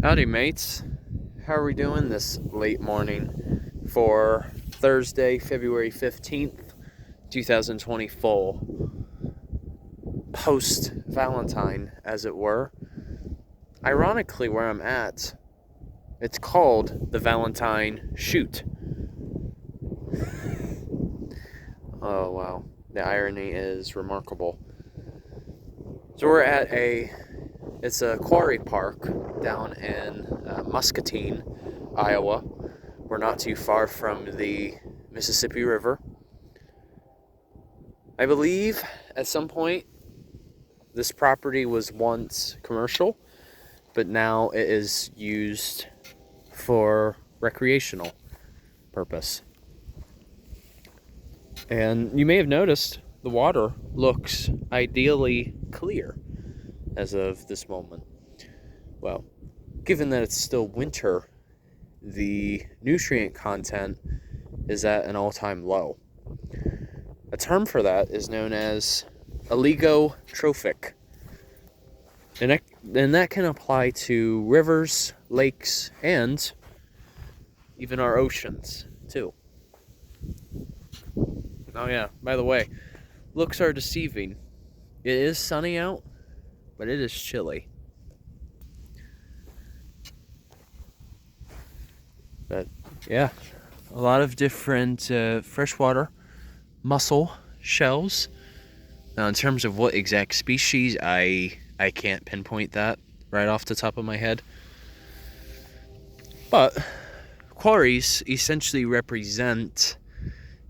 Howdy, mates. How are we doing this late morning for Thursday, February 15th, 2024? Post-Valentine, as it were. Ironically, where I'm at, it's called the Valentine Shoot. Oh, wow. The irony is remarkable. So we're at it's a quarry park down in Muscatine, Iowa. We're not too far from the Mississippi River. I believe at some point this property was once commercial, but now it is used for recreational purpose. And you may have noticed the water looks ideally clear as of this moment. Well, given that it's still winter, the nutrient content is at an all-time low. A term for that is known as oligotrophic. And that can apply to rivers, lakes, and even our oceans, too. Oh yeah, by the way, looks are deceiving. It is sunny out, but it is chilly. But yeah, a lot of different freshwater mussel shells. Now, in terms of what exact species, I can't pinpoint that right off the top of my head. But quarries essentially represent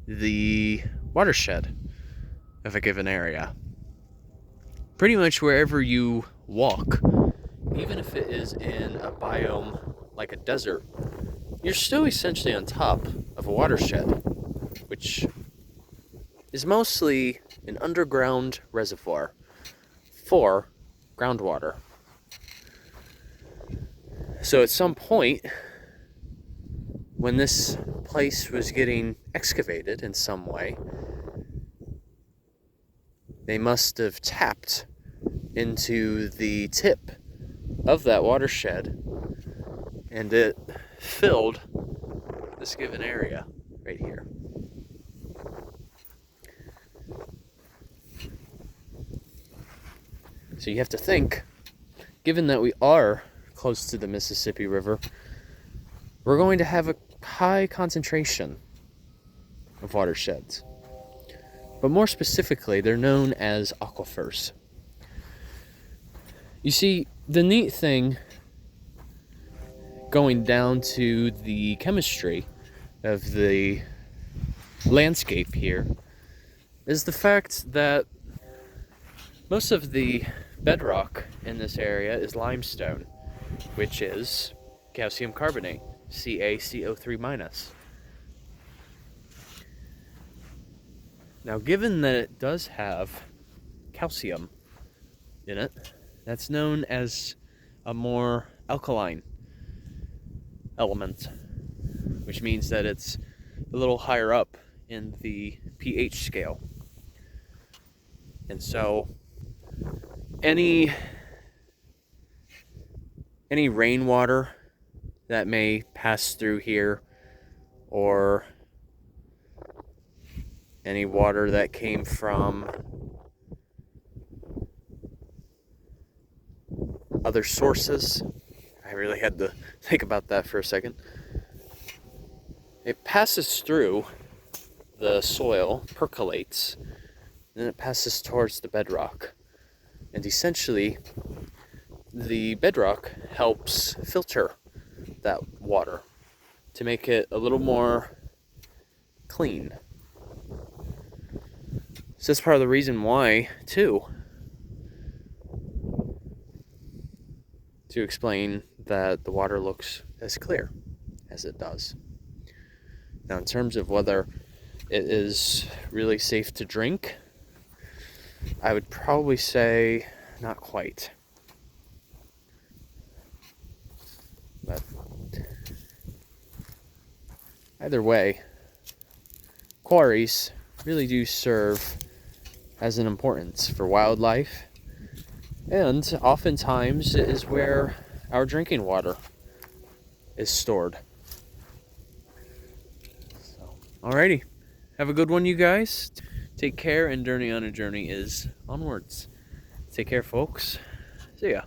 the watershed of a given area. Pretty much wherever you walk, even if it is in a biome like a desert, you're still essentially on top of a watershed, which is mostly an underground reservoir for groundwater. So at some point, when this place was getting excavated in some way, they must have tapped into the tip of that watershed, and it filled this given area right here. So you have to think, given that we are close to the Mississippi River, we're going to have a high concentration of watersheds. But more specifically, they're known as aquifers. You see, the neat thing going down to the chemistry of the landscape here is the fact that most of the bedrock in this area is limestone, which is calcium carbonate, CaCO3-. Now, given that it does have calcium in it, that's known as a more alkaline element, which means that it's a little higher up in the pH scale. And so any rainwater that may pass through here, or any water that came from other sources, I really had to think about that for a second. It passes through the soil, percolates, and then it passes towards the bedrock. And essentially, the bedrock helps filter that water to make it a little more clean. So that's part of the reason why, too, to explain that the water looks as clear as it does. Now, in terms of whether it is really safe to drink, I would probably say not quite. But either way, quarries really do serve as an importance for wildlife, and oftentimes it is where our drinking water is stored. So, alrighty. Have a good one, you guys. Take care, and Journey on a Journey is onwards. Take care, folks. See ya.